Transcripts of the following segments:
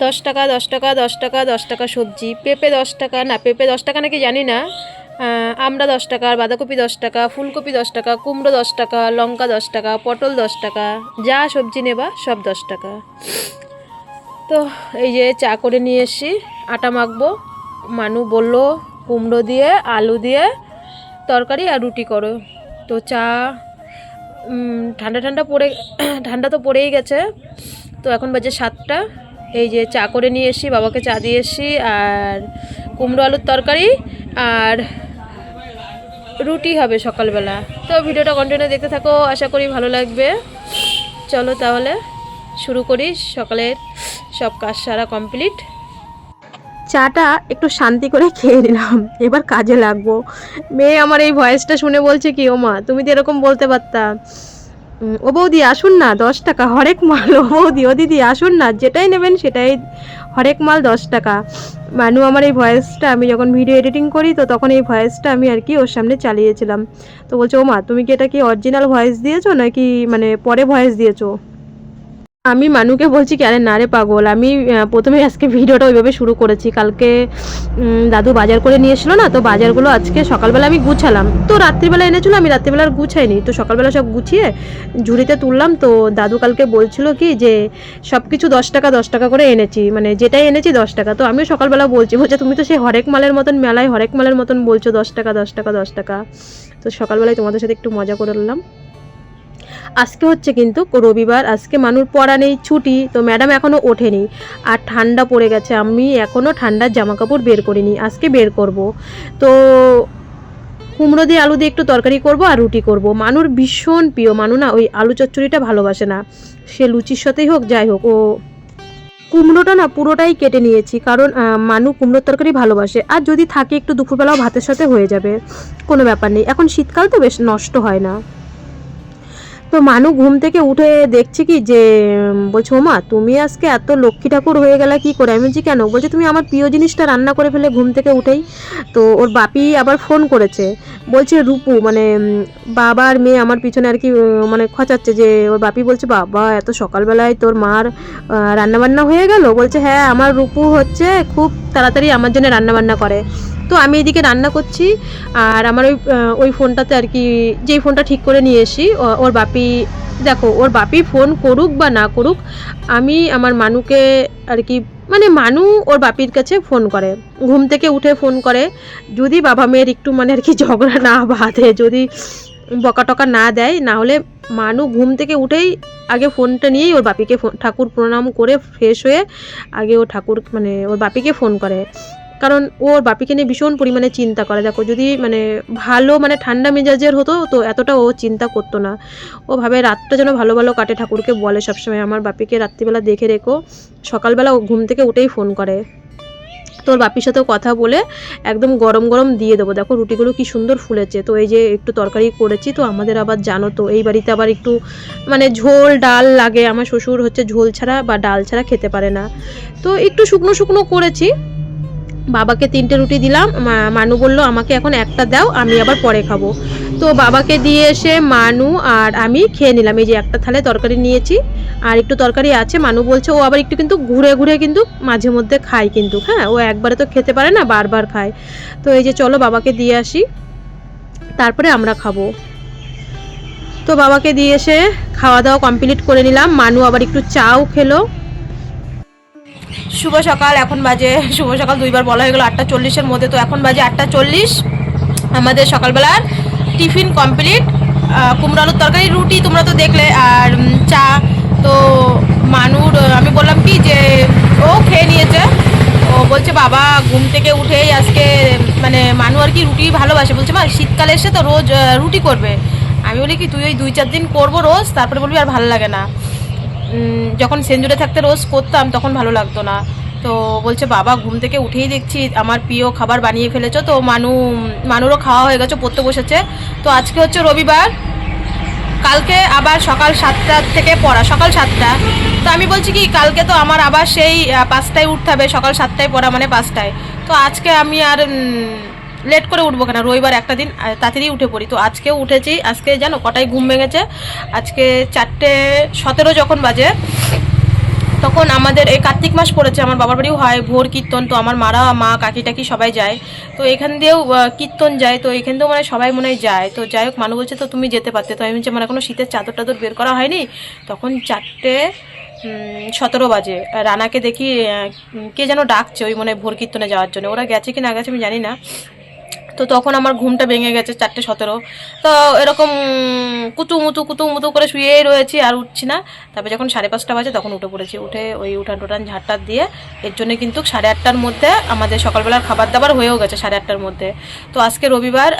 10 টাকা 10 টাকা 10 টাকা 10 টাকা সবজি, পেঁপে 10 টাকা, না পেঁপে 10 টাকা নাকি জানি না, আমরা 10 টাকা, বাঁধাকপি 10 টাকা, ফুলকপি 10 টাকা, কুমড়ো 10 টাকা, লঙ্কা 10 টাকা, পটল 10 টাকা, যা সবজি নেবা সব 10 টাকা। তো এই যে চা করে নিয়ে এসছি, আটা মাখবো। মানু বলল কুমড়ো দিয়ে আলু দিয়ে তরকারি আর রুটি করো। তো চা ঠান্ডা ঠান্ডা পড়ে ঠান্ডা তো পড়েই গেছে। তো এখন বাজে 7টা। এই যে চা করে নিয়ে এসছি, বাবাকে চা দিয়ে এসছি, আর কুমড়ো আলুর তরকারি আর রুটি হবে সকালবেলা। তো ভিডিওটা কন্টিনিউ দেখতে থাকো, আশা করি ভালো লাগবে। চলো তাহলে শুরু করি, সকালের সব কাজ সারা কমপ্লিট। চাটা একটু শান্তি করে খেয়ে নিলাম, এবার কাজে লাগবো। মেয়ে আমার এই ভয়েসটা শুনে বলছে কি, ও মা তুমি তো এরকম বলতে পারতা। ও বৌদি আসুন না, 10 টাকা হরেক মাল। ও বৌদি, ও দিদি আসুন না, যেটাই নেবেন সেটাই হরেক মাল 10 টাকা। মানু আমার এই ভয়েসটা, আমি যখন ভিডিও এডিটিং করি তো তখন এই ভয়েসটা আমি আর কি ওর সামনে চালিয়েছিলাম। তো বলছে ও মা তুমি কি এটা কি অরিজিনাল ভয়েস দিয়েছো নাকি মানে পরে ভয়েস দিয়েছো? আমি মানুকে বলছি কি, আরে না রে পাগল, আমি প্রথমে আজকে ভিডিওটা ওইভাবে শুরু করেছি। কালকে দাদু বাজার করে নিয়ে এসলো না, তো বাজারগুলো আজকে সকালবেলা আমি গুছালাম। তো রাত্রিবেলা এনেছিল, আমি রাত্রিবেলা আর গুছাইনি, তো সকালবেলা সব গুছিয়ে ঝুড়িতে তুললাম। তো দাদু কালকে বলছিল কি যে সব কিছু 10 টাকা 10 টাকা করে এনেছি, মানে যেটাই এনেছি 10 টাকা। তো আমিও সকালবেলা বলছে তুমি তো সেই হরেক মালের মতন মেলায় হরেক মালের মতন বলছো 10 টাকা 10 টাকা 10 টাকা। তো সকালবেলায় তোমাদের সাথে একটু মজা করে নিলাম। আজকে হচ্ছে কিন্তু রবিবার, আজকে মানুর পড়া নেই, ছুটি। তো ম্যাডাম এখনও ওঠেনি, আর ঠান্ডা পড়ে গেছে, আমি এখনও ঠান্ডার জামা কাপড় বের করিনি, আজকে বের করব। তো কুমড়ো দিয়ে আলু দিয়ে একটু তরকারি করব আর রুটি করব। মানুর ভীষণ প্রিয়, মানু না ওই আলু চচ্চড়িটা ভালোবাসে না, সে লুচির সাথেই হোক যাই হোক। ও কুমড়োটা না পুরোটাই কেটে নিয়েছি, কারণ মানু কুমড়োর তরকারি ভালোবাসে, আর যদি থাকে একটু দুপুরবেলাও ভাতের সাথে হয়ে যাবে, কোনো ব্যাপার নেই। এখন শীতকাল তো বেশ নষ্ট হয় না। তো মানু ঘুম থেকে উঠে দেখছি কি যে বলছে ও মা তুমি আজকে এত লক্ষ্মী ঠাকুর হয়ে গেলা কি করে? আমি বলছি কেন? বলছে তুমি আমার প্রিয় জিনিসটা রান্না করে ফেলে ঘুম থেকে উঠেই। তো ওর বাপি আবার ফোন করেছে, বলছে রূপু মানে বাবা আর মেয়ে আমার পিছনে আর কি মানে খচাচ্ছে, যে ওর বাপি বলছে বাবা এত সকালবেলায় তোর মার রান্নাবান্না হয়ে গেল? বলছে হ্যাঁ, আমার রূপু হচ্ছে খুব তাড়াতাড়ি আমার জন্য রান্নাবান্না করে। তো আমি এদিকে রান্না করছি, আর আমার ওই ফোনটাতে আর কি, যেই ফোনটা ঠিক করে নিয়ে এসি, ওর বাপি দেখো, ওর বাপি ফোন করুক বা না করুক, আমি আমার মানুকে আর কি, মানে মানু ওর বাপির কাছে ফোন করে, ঘুম থেকে উঠে ফোন করে। যদি বাবা মেয়ের একটু মানে আর কি ঝগড়া না বাঁধে, যদি বকা টকা না দেয়, না হলে মানু ঘুম থেকে উঠেই আগে ফোনটা নিয়েই ওর বাপিকে ঠাকুর প্রণাম করে ফ্রেশ হয়ে আগে ও ঠাকুর মানে ওর বাপিকে ফোন করে। কারণ ওর বাপিকে নিয়ে ভীষণ পরিমাণে চিন্তা করে। দেখো যদি মানে ভালো মানে ঠান্ডা মেজাজের হতো তো এতটা ও চিন্তা করতো না। ও ভাবে রাতটা যেন ভালো ভালো কাটে, ঠাকুরকে বলে সবসময় আমার বাপিকে রাত্রিবেলা দেখে রেখো। সকালবেলা ও ঘুম থেকে উঠেই ফোন করে। তো ওর বাপির সাথেও কথা বলে একদম গরম গরম দিয়ে দেবো। দেখো রুটিগুলো কি সুন্দর ফুলেছে। তো এই যে একটু তরকারি করেছি, তো আমাদের আবার জানো তো এই বাড়িতে আবার একটু মানে ঝোল ডাল লাগে। আমার শ্বশুর হচ্ছে ঝোল ছাড়া বা ডাল ছাড়া খেতে পারে না, তো একটু শুকনো শুকনো করেছি। বাবাকে 3টে রুটি দিলাম, মানু বলল আমাকে এখন একটা দাও, আমি আবার পরে খাবো। তো বাবাকে দিয়ে এসে মানু আর আমি খেয়ে নিলাম। এই যে একটা থালে তরকারি নিয়েছি, আর একটু তরকারি আছে। মানু বলছে ও আবার একটু কিন্তু ঘুরে ঘুরে কিন্তু মাঝে মধ্যে খায় কিন্তু, হ্যাঁ ও একবারে তো খেতে পারে না, বারবার খায়। তো এই যে চলো বাবাকে দিয়ে আসি, তারপরে আমরা খাবো। তো বাবাকে দিয়ে এসে খাওয়া দাওয়া কমপ্লিট করে নিলাম। মানু আবার একটু চাও খেলো। শুভ সকাল, এখন বাজে শুভ সকাল দুইবার বলা হয়ে গেলো 8:40-এর মধ্যে। তো এখন বাজে 8:40। আমাদের সকালবেলার টিফিন কমপ্লিট, কুমড়ো আলুর তরকারি রুটি তোমরা তো দেখলে, আর চা। তো মানুর আমি বললাম কি যে ও খেয়ে নিয়েছে। ও বলছে বাবা ঘুম থেকে উঠেই আজকে মানে মানু আর কি রুটি ভালোবাসে, বলছে মা শীতকালে এসে তো রোজ রুটি করবে। আমি বলি কি তুই ওই 2-4 দিন করবো রোজ, তারপরে বলবি আর ভালো লাগে না। যখন সেঞ্জুরে থাকতে রোজ করতাম তখন ভালো লাগতো না। তো বলছে বাবা ঘুম থেকে উঠেই দেখছি আমার প্রিয় খাবার বানিয়ে ফেলেছো। তো মানুরও খাওয়া হয়ে গেছে, পড়তে বসেছে। তো আজকে হচ্ছে রবিবার, কালকে আবার সকাল 7টা থেকে পড়া, সকাল 7টা। তো আমি বলছি কি কালকে তো আমার আবার সেই 5টায় উঠতে হবে, সকাল 7টায় পড়া মানে 5টায়। তো আজকে আমি আর লেট করে উঠবো কেন, রবিবার একটা দিন তাড়াতাড়ি উঠে পড়ি। তো আজকেও উঠেছি। আজকে জানো কটায় ঘুম ভেঙেছে? আজকে 4:17 যখন বাজে তখন আমাদের এই কার্তিক মাস পড়েছে, আমার বাবার বাড়িও হয় ভোর কীর্তন, তো আমার মা কাকি টাকি সবাই যায়, তো এখান দিয়েও কীর্তন যায়, তো এখান দিয়েও মানে সবাই মনে হয় যায়। তো যাই হোক, মানু বলছে তো তুমি যেতে পারতে, তো আমি বলছি আমার এখনও শীতের চাদর টাদর বের করা হয়নি। তখন 4:17 বাজে, রানাকে দেখি কে যেন ডাকছে ওই মনে হয় ভোর কীর্তনে যাওয়ার জন্য, ওরা গেছে কি না গেছে আমি জানি না। তো তখন আমার ঘুমটা ভেঙে গেছে 4:17, তো এরকম কুতু মুতু করে শুয়েই রয়েছি, আর উঠছি না। তারপরে যখন 5:30 বাজে তখন উঠে পড়েছি, উঠে ওই উঠান টোটান ঝাড়টার দিয়ে, এর জন্য কিন্তু 8:30টার মধ্যে আমাদের সকালবেলার খাবার দাবার হয়েও গেছে 8:30টার মধ্যে। তো আজকে রবিবার,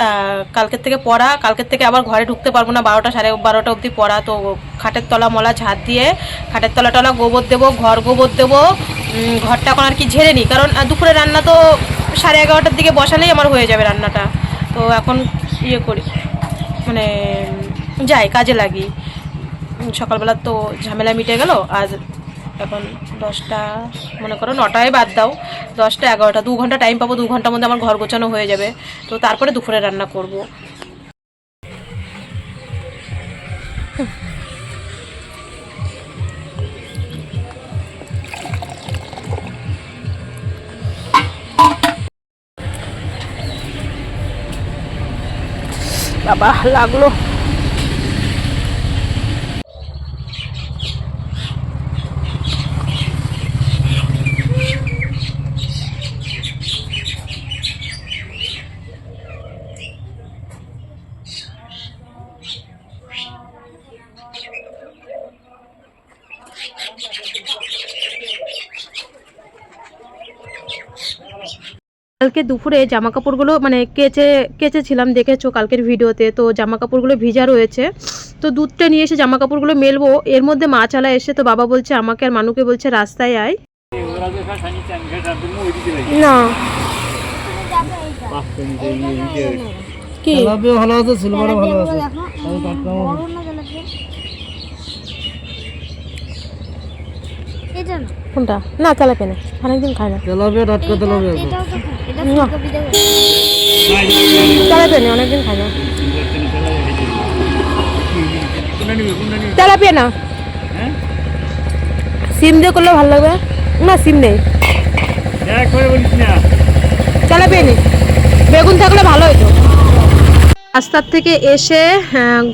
কালকের থেকে পড়া, কালকের থেকে আবার ঘরে ঢুকতে পারবো না, 12টা 12:30 অবধি পড়া। তো খাটের তলা মলা ঝাড় দিয়ে খাটের তলা টলা গোবর দেবো, ঘর গোবর দেবো, ঘরটা এখন আর কি ঝেড়ে নিই, কারণ দুপুরে রান্না তো 11:30টার দিকে বসালেই আমার হয়ে যাবে রান্নাটা। তো এখন ইয়ে করি, মানে যাই কাজে লাগি, সকালবেলা তো ঝামেলা মিটে গেল। আর এখন 10টা, মনে করো 9টায় বাদ দাও, 10টা 11টা, 2 ঘন্টা টাইম পাবো, 2 ঘন্টার মধ্যে আমার ঘর গোছানো হয়ে যাবে। তো তারপরে দুপুরে রান্না করব। বাবা লাগলো। কালকে দুপুরে জামা কাপড়গুলো মানে কেচেছিলাম, দেখেছো কালকের ভিডিওতে, তো জামা কাপড়গুলো ভিজা রয়েছে। তো দুধটা নিয়ে এসে জামা কাপড়গুলো মেলবো, এর মধ্যে মাছালা এসে, তো বাবা বলছে আমাকে আর মানুকে বলছে রাস্তায় আয়। না কি ভালো আছে, সিলভার ভালো আছে, কোনটা না তেলাপিয়া না, অনেকদিন খাই না তেলাপিয়া, টাটকা তেলাপিয়া, তেলাপিয়া নেই, অনেকদিন খাই না তেলাপিয়া না, সিম দিয়ে করলে ভালো লাগবে না, সিম নেই, তেলাপিয়া নেই, বেগুন থাকলে ভালো হতো। রাস্তার থেকে এসে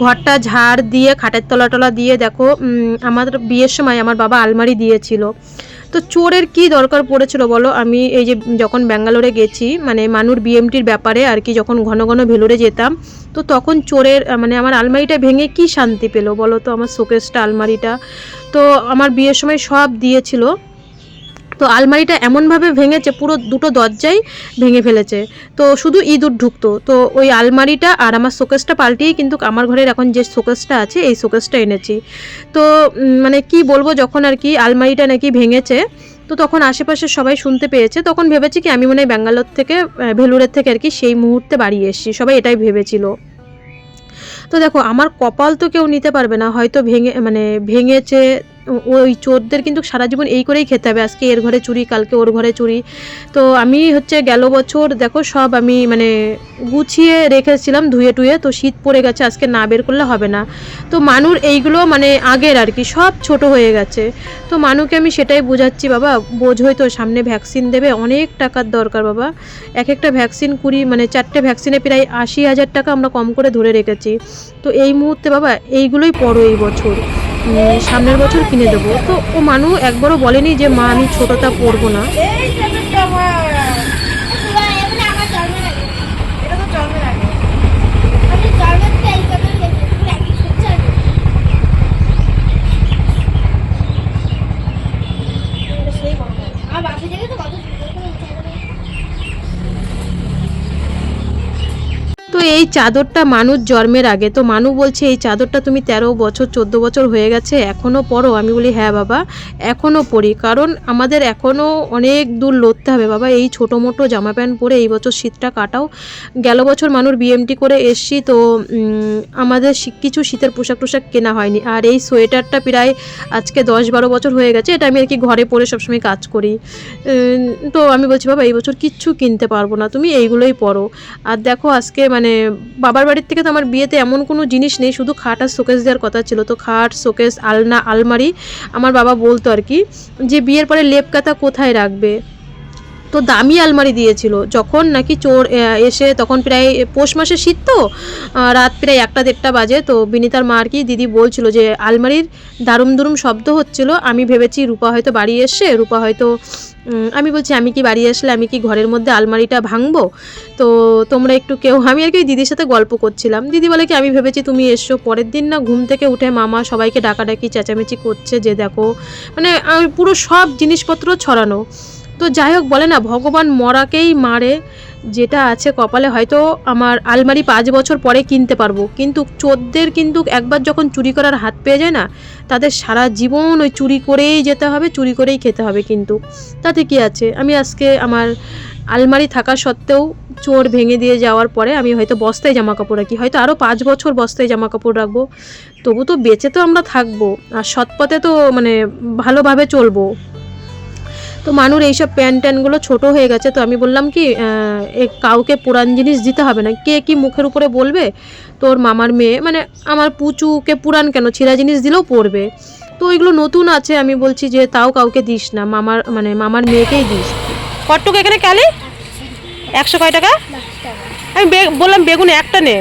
ঘরটা ঝাড় দিয়ে খাটের তলা টলা দিয়ে, দেখো আমার বিয়ের সময় আমার বাবা আলমারি দিয়েছিল। তো চোরের কি দরকার পড়েছিল বলো, আমি এই যে যখন ব্যাঙ্গালোরে গেছি, মানে মানুর বিএমটির ব্যাপারে আর কি, যখন ঘন ঘন ভেলোরে যেতাম, তো তখন চোরের মানে আমার আলমারিটা ভেঙে কি শান্তি পেলো বলো তো, আমার শোকেসটা আলমারিটা, তো আমার বিয়ের সময় সব দিয়েছিল। তো আলমারিটা এমনভাবে ভেঙেছে, পুরো দুটো দরজাই ভেঙে ফেলেছে, তো শুধু ইঁদুর ঢুকতো। তো ওই আলমারিটা আর আমার শোকেসটা পাল্টিয়েই কিন্তু আমার ঘরের এখন যে শোকেসটা আছে এই শোকেসটা এনেছি। তো মানে কি বলবো, যখন আর কি আলমারিটা নাকি ভেঙেছে, তো তখন আশেপাশে সবাই শুনতে পেয়েছে, তখন ভেবেছি কি আমি মনে হয় ব্যাঙ্গালোর থেকে ভেলুরের থেকে আর কি সেই মুহূর্তে বাড়ি এসেছি, সবাই এটাই ভেবেছিল। তো দেখো আমার কপাল তো কেউ নিতে পারবে না, হয়তো ভেঙেছে, ওই চোরদের কিন্তু সারা জীবন এই করেই খেতে হবে, আজকে এর ঘরে চুরি, কালকে ওর ঘরে চুরি। তো আমি গেল বছর দেখো সব আমি মানে গুছিয়ে রেখেছিলাম ধুয়ে টুয়ে, তো শীত পড়ে গেছে, আজকে না বের করলে হবে না। তো মানুর এইগুলো মানে আগের আর কি সব ছোট হয়ে গেছে। তো মানুকে আমি সেটাই বোঝাচ্ছি, বাবা বোঝোই তো সামনে ভ্যাকসিন দেবে, অনেক টাকার দরকার বাবা, এক একটা ভ্যাকসিন 4টে ভ্যাকসিনে প্রায় 80,000 টাকা আমরা কম করে ধরে রেখেছি। তো এই মুহূর্তে বাবা এইগুলোই পড়ো, এই বছর সামনের বছর কিনে দেবো। তো ও মানু একবারও বলেনি যে মা আমি ছোটটা পরবো না। তো এই চাদরটা মানুষ জন্মের আগে, তো মানু বলছে এই চাদরটা তুমি 13 বছর 14 বছর হয়ে গেছে এখনও পরো, আমি বলি হ্যাঁ বাবা এখনও পরি, কারণ আমাদের এখনও অনেক দূর লড়তে হবে বাবা, এই ছোটো মোটো জামা প্যান্ট পরে এই বছর শীতটা কাটাও। গেল বছর মানুষ বিএমটি করে এসছি, তো আমাদের কিছু শীতের পোশাক টোশাক কেনা হয়নি, আর এই সোয়েটারটা প্রায় আজকে 10-12 বছর হয়ে গেছে, এটা আমি আর কি ঘরে পরে সবসময় কাজ করি। তো আমি বলছি বাবা এই বছর কিচ্ছু কিনতে পারবো না, তুমি এইগুলোই পরো। আর দেখো আজকে মানে মানে বাবার বাড়ির থেকে তো আমার বিয়েতে এমন কোনো জিনিস নেই, শুধু খাট আর শোকেস দেওয়ার কথা ছিল। তো খাট, শোকেস, আলনা, আলমারি আমার বাবা বলতো আর কি যে বিয়ের পরে লেপ কাঁথা কোথায় রাখবে। তো দামি আলমারি দিয়েছিল। যখন নাকি চোর এসে, তখন প্রায় পৌষ মাসের শীত, তো রাত প্রায় 1টা-1.5টা বাজে। তো বিনিতার মা আর কি দিদি বলছিল যে আলমারির দারুম দুরুম শব্দ হচ্ছিল। আমি ভেবেছি রূপা হয়তো বাড়ি এসে, রূপা হয়তো আমি বলছি আমি কি বাড়ি আসলে আমি কি ঘরের মধ্যে আলমারিটা ভাঙবো। তো তোমরা একটু কেউ, আমি আর কি দিদির সাথে গল্প করছিলাম। দিদি বলে কি আমি ভেবেছি তুমি এসো। পরের দিন না ঘুম থেকে উঠে মামা সবাইকে ডাকাডাকি চেঁচামেচি করছে যে দেখো, মানে পুরো সব জিনিসপত্র ছড়ানো। তো যাই হোক, বলে না ভগবান মরাকেই মারে, যেটা আছে কপালে। হয়তো আমার আলমারি 5 বছর পরে কিনতে পারবো, কিন্তু চোরদের কিন্তু একবার যখন চুরি করার হাত পেয়ে যায় না, তাদের সারা জীবন ওই চুরি করেই যেতে হবে, চুরি করেই খেতে হবে। কিন্তু তাতে কি আছে, আমি আজকে আমার আলমারি থাকা সত্ত্বেও চোর ভেঙে দিয়ে যাওয়ার পরে আমি হয়তো বস্তায় জামা কাপড় রাখি, হয়তো আরও 5 বছর বস্তায় জামা কাপড় রাখবো, তবু তো বেঁচে তো আমরা থাকবো, আর সৎপথে তো মানে ভালোভাবে চলবো। তো মানুর এইসব প্যান্ট ট্যানগুলো ছোটো হয়ে গেছে। তো আমি বললাম কি কাউকে পুরান জিনিস দিতে হবে না, কে কি মুখের উপরে বলবে। তোর মামার মেয়ে, মানে আমার পুচুকে পুরান কেন, ছেঁড়া জিনিস দিলেও পরবে। তো ওইগুলো নতুন আছে, আমি বলছি যে তাও কাউকে দিস না, মামার মেয়েকেই দিস। কটটুকু এখানে কালি 100 কয় টাকা? আমি বললাম বেগুন একটা নে।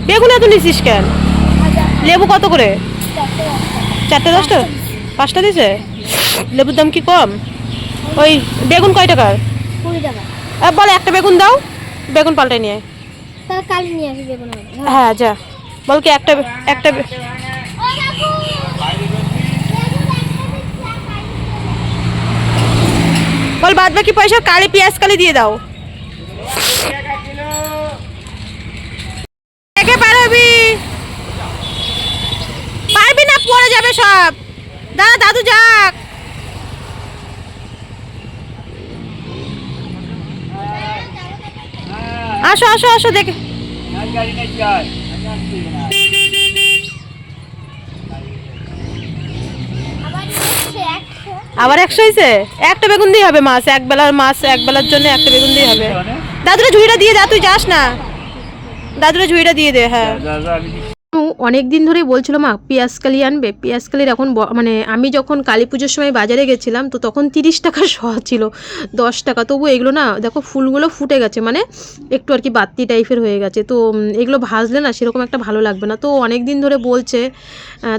বেগুন এত নিছিস কেন? লেবু কত করে? 4টে 10 টাকা? 5টা দিছে? লেবুর দাম কি কম? ওই বেগুন কয় টাকার? 20 টাকা। বলে একটা বেগুন দাও, বেগুন পাল্টে নিয়ে। কালি নিয়ে আসি বেগুন। হ্যাঁ যা, বল কি একটা একটা বল বাদ বাকি পয়সা কালি, পেঁয়াজ কালি দিয়ে দাও। পারবি পারবি না, পড়ে যাবে সব। দাদা দাদু যাক। আসো আসো আসো, দেখে আবার 100 হয়েছে। একটা বেগুন দিয়ে হবে, মাছ একবেলার জন্য একটা বেগুন দিয়ে হবে। দাদুরা ঝুড়িটা দিয়ে দা, তুই যাস না, দাদুরা ঝুড়িটা দিয়ে দে। হ্যাঁ অনেক দিন ধরেই বলছিল মা পেঁয়াজকালি আনবে। পেঁয়াজকালির এখন মানে আমি যখন কালী পুজোর সময় বাজারে গেছিলাম তো তখন 30 টাকা শ ছিল, 10 টাকা। তবু এগুলো না দেখো ফুলগুলো ফুটে গেছে, মানে একটু আর কি বাত্তি টাইপের হয়ে গেছে। তো এগুলো ভাজলে না সেরকম একটা ভালো লাগবে না। তো অনেক দিন ধরে বলছে,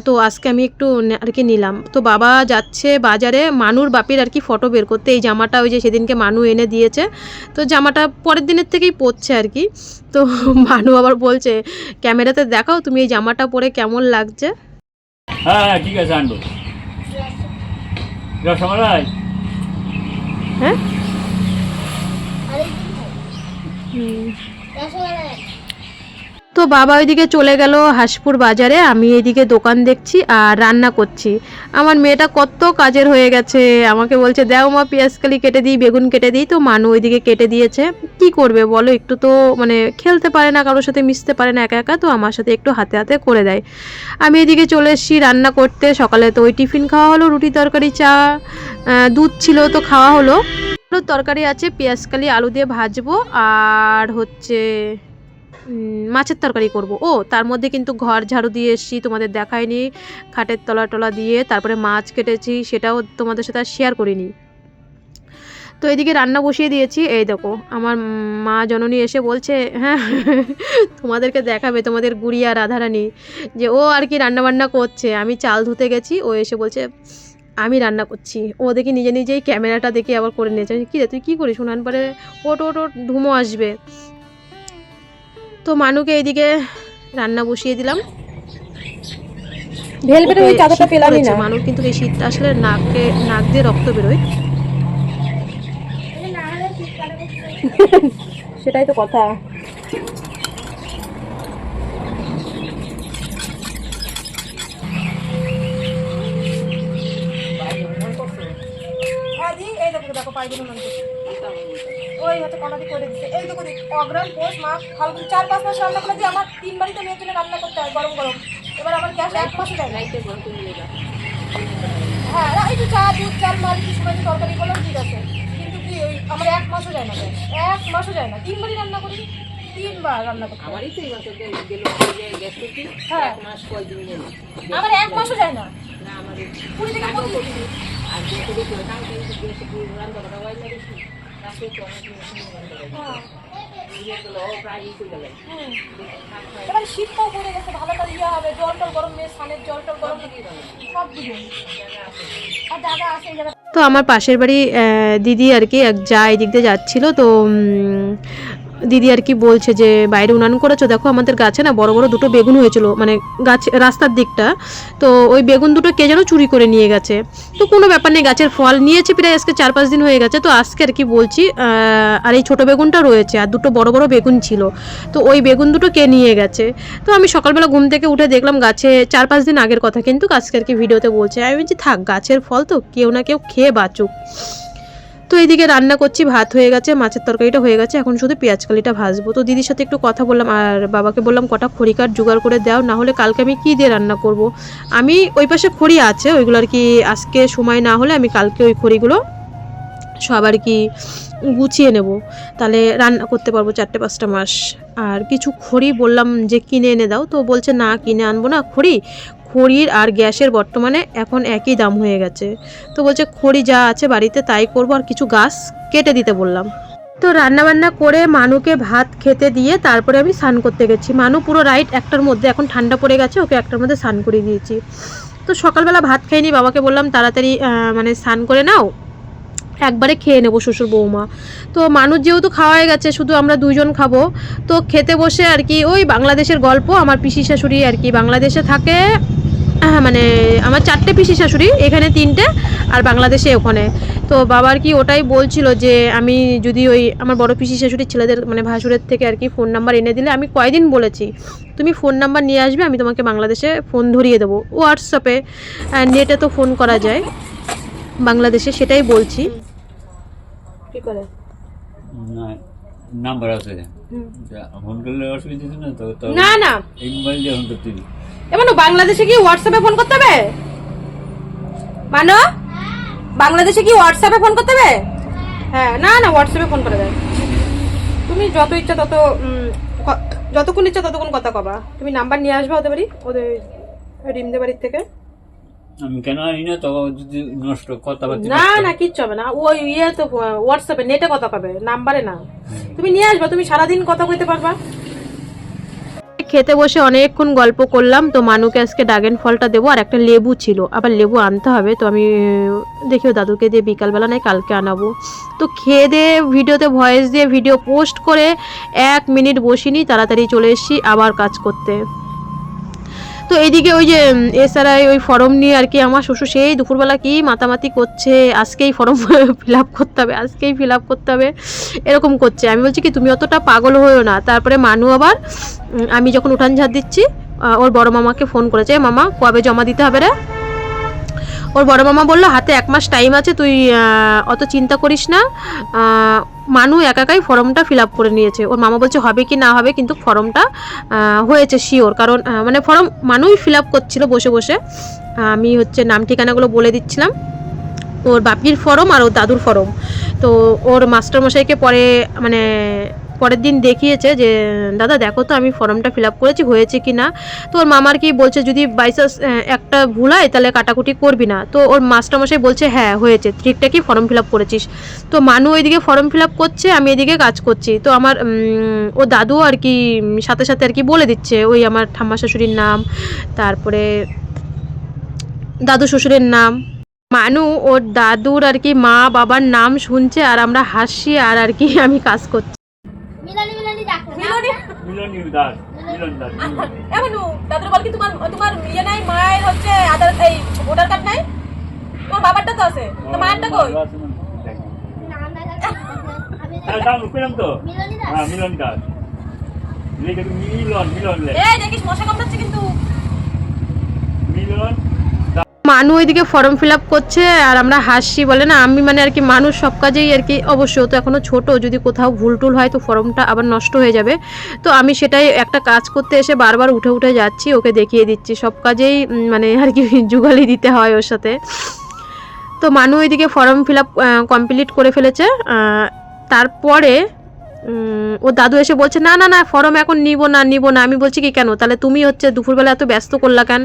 তো আজকে আমি একটু আর কি নিলাম। তো বাবা যাচ্ছে বাজারে মানুর বাপির আর কি ফটো বের করতে। এই জামাটা ওই যে সেদিনকে মানু এনে দিয়েছে, তো জামাটা পরের দিনের থেকেই পরছে আর কি। তো মানু আবার বলছে ক্যামেরাতে দেখাও তুমি এই জামাটা পরে কেমন লাগছে। হ্যাঁ ঠিক আছে, আনবো। রসমালাই? হ্যাঁ তো বাবা ওইদিকে চলে গেল হাসপুর বাজারে, আমি এইদিকে দোকান দেখছি আর রান্না করছি। আমার মেয়েটা কত কাজের হয়ে গেছে, আমাকে বলছে দাও মা পেঁয়াজকালি কেটে দিই, বেগুন কেটে দিই। তো মানু ওইদিকে কেটে দিয়েছে। কি করবে বলো, একটু তো মানে খেলতে পারে না, কারোর সাথে মিশতে পারে না একা একা, তো আমার সাথে একটু হাতে হাতে করে দেয়। আমি এদিকে চলে এসেছি রান্না করতে। সকালে তো ওই টিফিন খাওয়া হলো, রুটি তরকারি চা, দুধ ছিল তো খাওয়া হলো। তরকারি আছে, পেঁয়াজকালি আলু দিয়ে ভাজবো, আর হচ্ছে মাছের তরকারি করব। ও তার মধ্যে কিন্তু ঘর ঝাড়ু দিয়ে এসেছি, তোমাদের দেখায়নি। খাটের তলা টলা দিয়ে তারপরে মাছ কেটেছি, সেটাও তোমাদের সাথে শেয়ার করিনি। তো এদিকে রান্না বসিয়ে দিয়েছি। এই দেখো আমার মা জননী এসে বলছে হ্যাঁ তোমাদেরকে দেখাবে, তোমাদের গুড়িয়া রাধারানী, যে ও আর কি রান্নাবান্না করছে। আমি চাল ধুতে গেছি, ও এসে বলছে আমি রান্না করছি। ও দেখি নিজে নিজেই ক্যামেরাটা দেখে আবার করে নিয়েছে। কী রে তুই কী করিস? শোনান পরে ওট ওট ওট ধুমো আসবে। তো মানুকে এইদিকে রান্না বসিয়ে দিলাম। ভেলভেটের ওই চাদরটা পেলামই না। মানুষ কিন্তু এই শীতটা আসলে নাক দিয়ে রক্ত বেরোয়। সেটাই তো কথা। দেখো ওই হচ্ছে কমাদি করে দিচ্ছে। এই দেখো অগ্রাম পৌষ মাস ফাল্গুন 4-5 মাস রান্না করে দিয়ে আমার 3 বাড়িতে মেয়ের জন্য রান্না করতে হয় গরম গরম। এবার আমার গ্যাস 1 মাসে যায় না। হ্যাঁ এই যে চা দুধ চাল মাল কি সময় তরকারি করলাম ঠিক আছে, কিন্তু কি ওই আমার 1 মাসও যায় না, 1 মাসও যায় না, 3বারই রান্না করি, 3বার রান্না করতে আমারই তো এই বছর গেল গ্যাস করতে হ্যাঁ 1 মাস কয়দিন গেল আমার 1 মাসও যায় না, না আমার 20 থেকে 25 আর যে করে কাম করে গ্যাস কি রান্না করা হয় না বেশি রাতে তো অনেক মেশিন রান্না করে হ্যাঁ ইয়ে তো প্রায়ই চলে যায় এবার শীতটাও পড়ে গেছে, ভালো করে ইয়ে হবে, জল টল গরম নেই, স্নানের জল টল গরম সব দিকে আর দাদা আসে এই জায়গা। তো আমার পাশের বাড়ি দিদি আর কি এক যা এই দিক দিয়ে যাচ্ছিলো, তো দিদি আর কি বলছে যে বাইরে উনান করেছো, দেখো আমাদের গাছে না বড় বড় দুটো বেগুন হয়েছিল, মানে গাছ রাস্তার দিকটা, তো ওই বেগুন দুটো কে যেন চুরি করে নিয়ে গেছে। তো কোনো ব্যাপার নেই, গাছের ফল নিয়েছে প্রায় আজকে 4-5 দিন হয়ে গেছে, তো আজকে আর কি বলছি আর এই ছোটো বেগুনটা রয়েছে আর দুটো বড় বড় বেগুন ছিল, তো ওই বেগুন দুটো কে নিয়ে গেছে। তো আমি সকালবেলা ঘুম থেকে উঠে দেখলাম গাছে 4-5 দিন আগের কথা, কিন্তু আজকে আর কি ভিডিওতে বলছে, আমি বলছি থাক গাছের ফল তো কেউ না কেউ খেয়ে বাঁচুক। তো এইদিকে রান্না করছি, ভাত হয়ে গেছে, মাছের তরকারিটা হয়ে গেছে, এখন শুধু পেঁয়াজকালিটা ভাজবো। তো দিদির সাথে একটু কথা বললাম আর বাবাকে বললাম কটা খড়িকাঠ জোগাড় করে দাও, না হলে কালকে আমি কী দিয়ে রান্না করব। আমি ওই পাশে খড়ি আছে, ওইগুলো আর কি আজকে সময় না হলে আমি কালকে ওই খড়িগুলো সব আর কি গুছিয়ে নেব, তাহলে রান্না করতে পারবো 4-5টা মাস। আর কিছু খড়ি বললাম যে কিনে এনে দাও, তো বলছে না কিনে আনবো না, খড়ির আর গ্যাসের বর্তমানে এখন একই দাম হয়ে গেছে, তো বলছে খড়ি যা আছে বাড়িতে তাই করবো, আর কিছু গাছ কেটে দিতে বললাম। তো রান্নাবান্না করে মানুকে ভাত খেতে দিয়ে তারপরে আমি স্নান করতে গেছি। মানু পুরো রাইট 1টার মধ্যে, এখন ঠান্ডা পড়ে গেছে, ওকে 1টার মধ্যে স্নান করিয়ে দিয়েছি। তো সকালবেলা ভাত খাইনি, বাবাকে বললাম তাড়াতাড়ি মানে স্নান করে নাও, একবারে খেয়ে নেবো শ্বশুর বৌমা। তো মানুষ যেহেতু খাওয়া হয়ে গেছে, শুধু আমরা 2 জন খাবো, তো খেতে বসে আর কি ওই বাংলাদেশের গল্প, আমার পিসি শাশুড়ি আর কি বাংলাদেশে থাকে, মানে আমার 4টে পিসি শাশুড়ি, এখানে 3টে আর বাংলাদেশে ওখানে। তো বাবা আর কি ওটাই বলছিল যে আমি যদি ওই আমার বড় পিসি শাশুড়ির ছেলেদের মানে ভাসুরের থেকে আর কি ফোন নাম্বার এনে দিলে, আমি কয়দিন বলেছি তুমি ফোন নাম্বার নিয়ে আসবে, আমি তোমাকে বাংলাদেশে ফোন ধরিয়ে দেবো, হোয়াটসঅ্যাপে নেটে তো ফোন করা যায় বাংলাদেশে, সেটাই বলছি। কি করে না নাম্বার আছে ফোন করলে অসুবিধা না তো, না না এই মোবাইল দিয়ে ফোন করতে এবার বাংলাদেশে কি হোয়াটসঅ্যাপে ফোন করতে হবে, মানো বাংলাদেশে কি হোয়াটসঅ্যাপে ফোন করতে হবে? হ্যাঁ না না হোয়াটসঅ্যাপে ফোন করা যায়, তুমি যত ইচ্ছা তত যতক্ষণ ইচ্ছা ততক্ষণ কথা কবা, তুমি নাম্বার নিয়ে আসবে ওদের বাড়ি, ওদের রিমদের বাড়ির থেকে। আমি কেন আনি না তো, যদি নষ্ট কথা বলতে না না কিচ্ছু হবে না, ওই ইয়ে তো হোয়াটসঅ্যাপে নেটে কথা কবে, নাম্বারে না, তুমি নিয়ে আসবে, তুমি সারাদিন কথা কইতে পারবা। খেতে বসে অনেকক্ষণ গল্প করলাম, তো মানুকে আজকে ড্রাগন ফলটা দেবো, আর একটা লেবু ছিল, আবার লেবু আনতে হবে, তো আমি দেখিও দাদুকে দিয়ে বিকালবেলা নয় কালকে আনাবো। তো খেয়ে দিয়ে ভিডিওতে ভয়েস দিয়ে ভিডিও পোস্ট করে 1 মিনিট বসিনি, তাড়াতাড়ি চলে এসেছি আবার কাজ করতে। তো এইদিকে ওই যে এসআরআই ওই ফর্ম নিয়ে আর কি আমার শ্বশুর সেই দুপুরবেলা কি মাতামাতি করছে, আজকেই ফর্ম ফিল আপ করতে হবে, আজকেই ফিল আপ করতে হবে, এরকম করছে। আমি বলছি কি তুমি অতটা পাগল হয়েও না। তারপরে মানু আবার আমি যখন উঠান ঝাড় দিচ্ছি, ওর বড় মামাকে ফোন করেছে, মামা কবে জমা দিতে হবে রে? ওর বড় মামা বললো হাতে 1 মাস টাইম আছে, তুই অত চিন্তা করিস না। মানু একাই ফর্মটা ফিল আপ করে নিয়েছে, ওর মামা বলছে হবে কি না হবে, কিন্তু ফর্মটা হয়েছে শিওর, কারণ মানে ফর্ম মানুই ফিল আপ করছিল বসে বসে, আমি হচ্ছে নাম ঠিকানাগুলো বলে দিচ্ছিলাম, ওর বাপির ফর্ম আর ওর দাদুর ফর্ম। তো ওর মাস্টারমশাইকে পরের দিন দেখিয়েছে যে দাদা দেখো তো আমি ফর্মটা ফিল আপ করেছি, হয়েছে কি না। তো ওর মামার কি বলছে যদি বাইচান্স একটা ভুল হয় তাহলে কাটাকুটি করবি না। তো ওর মাস্টারমশাই বলছে হ্যাঁ হয়েছে, ঠিকঠাকই ফর্ম ফিল আপ করেছিস। তো মানু ওইদিকে ফর্ম ফিল আপ করছে, আমি এদিকে কাজ করছি। তো আমার ও দাদু আর কি সাথে সাথে আর কি বলে দিচ্ছে ওই আমার ঠাম্মা শাশুড়ির নাম, তারপরে দাদু শ্বশুরের নাম। মানু ওর দাদুর আর কি মা বাবার নাম শুনছে আর আমরা হাসি, আর আর কি আমি কাজ করছি। মিলনী দাস, মিলন দাস। এমনু দাদুর বল কি তোমার ইয়ে নাই, মায়ের হচ্ছে আধার এই ভোটার কার্ড নাই, তোমার বাবারটা তো আছে, তো মায়েরটা কই? হ্যাঁ দাম পেলাম তো, হ্যাঁ মিলন দাস, মিলন এই দেখিস মশা কামড়াচ্ছে কিন্তু। মিলন মানু ওইদিকে ফর্ম ফিল আপ করছে আর আমরা হাসি, বলে না আমি মানে আর কি মানুষ সব কাজেই আর কি, অবশ্য তো এখনও ছোট, যদি কোথাও ভুল টুল হয় তো ফর্মটা আবার নষ্ট হয়ে যাবে। তো আমি সেটাই একটা কাজ করতে এসে বারবার উঠে উঠে যাচ্ছি, ওকে দেখিয়ে দিচ্ছি, সব কাজেই মানে আর কি যুগালি দিতে হয় ওর সাথে। তো তো মানু ওইদিকে ফর্ম ফিল আপ কমপ্লিট করে ফেলেছে। তারপরে ও দাদু এসে বলছে না না না ফর্ম এখন নিব না। আমি বলছি কি কেন, তাহলে তুমি হচ্ছে দুপুরবেলা এত ব্যস্ত করলা কেন?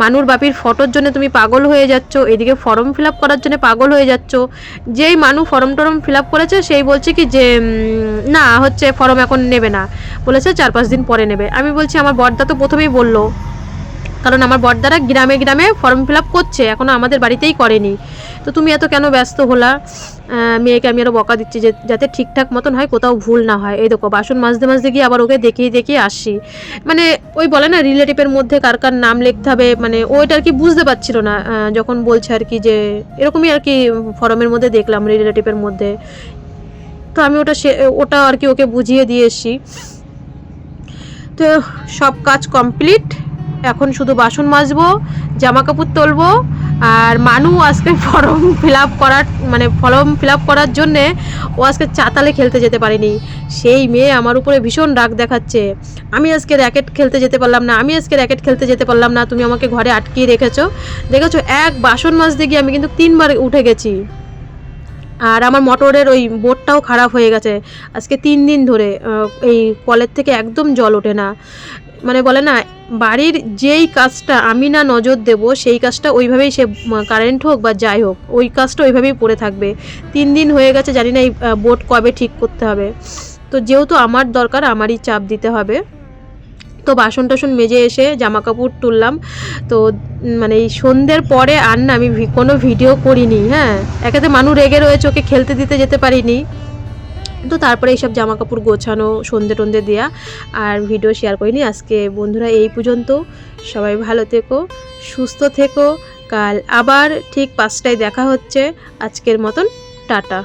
মানুর বাপির ফটোর জন্য তুমি পাগল হয়ে যাচ্ছ, এদিকে ফর্ম ফিল আপ করার জন্য পাগল হয়ে যাচ্ছ। যেই মানু ফর্ম টরম ফিল আপ করেছে সেই বলছে কি যে না হচ্ছে ফর্ম এখন নেবে না, বলেছে 4-5 দিন পরে নেবে। আমি বলছি আমার বড়দা তো প্রথমেই বললো, কারণ আমার বড়দারা গ্রামে গ্রামে ফর্ম ফিল আপ করছে, এখনও আমাদের বাড়িতেই করেনি। তো তুমি এত কেন ব্যস্ত হলা? মেয়েকে আমি আরও বকা দিচ্ছি যে যাতে ঠিকঠাক মতন হয়, কোথাও ভুল না হয়। এই দেখো বাসন মাজতে গিয়ে আবার ওকে দেখিয়ে আসি। মানে ওই বলে না রিলেটিভের মধ্যে কার কার নাম লিখতে হবে, মানে ওইটা আর কি বুঝতে পারছিল না যখন বলছে আর কি যে এরকমই আর কি ফর্মের মধ্যে দেখলাম রিলেটিভের মধ্যে। তো আমি ওটা আর কি ওকে বুঝিয়ে দিয়ে এসছি। তো সব কাজ কমপ্লিট, এখন শুধু বাসন মাজবো, জামা কাপড় তুলবো। আর মানু আজকে ফর্ম ফিল আপ করার জন্যে ও আজকে চাতালে খেলতে যেতে পারেনি। সেই মেয়ে আমার উপরে ভীষণ রাগ দেখাচ্ছে, আমি আজকে র্যাকেট খেলতে যেতে পারলাম না, তুমি আমাকে ঘরে আটকিয়ে দেখেছো। এক বাসন মাজতে গিয়ে আমি কিন্তু 3 বার উঠে গেছি। আর আমার মোটরের ওই বোর্ডটাও খারাপ হয়ে গেছে আজকে 3 দিন ধরে, এই কলের থেকে একদম জল ওঠে না। মানে বলে না বাড়ির যেই কাজটা আমি না নজর দেব সেই কাজটা ওইভাবেই, সে কারেন্ট হোক বা যাই হোক, ওই কাজটা ওইভাবেই পড়ে থাকবে। 3 দিন হয়ে গেছে, জানি না এই বোর্ড কবে ঠিক করতে হবে। তো যেহেতু আমার দরকার, আমারই চাপ দিতে হবে। তো বাসন টাসন মেজে এসে জামা কাপড় তুললাম। তো মানে এই সন্ধ্যের পরে আর না আমি কোনো ভিডিও করিনি। হ্যাঁ, একেতে মানু রেগে রয়েছে, ওকে খেলতে দিতে যেতে পারিনি। তো তারপরে এইসব জামা কাপড় গোছানো, সন্ধে টন্ধে দেওয়া, আর ভিডিও শেয়ার করিনি। আজকে বন্ধুরা এই পর্যন্ত, সবাই ভালো থেকো, সুস্থ থেকো। কাল আবার ঠিক 5টায় দেখা হচ্ছে। আজকের মতন টাটা।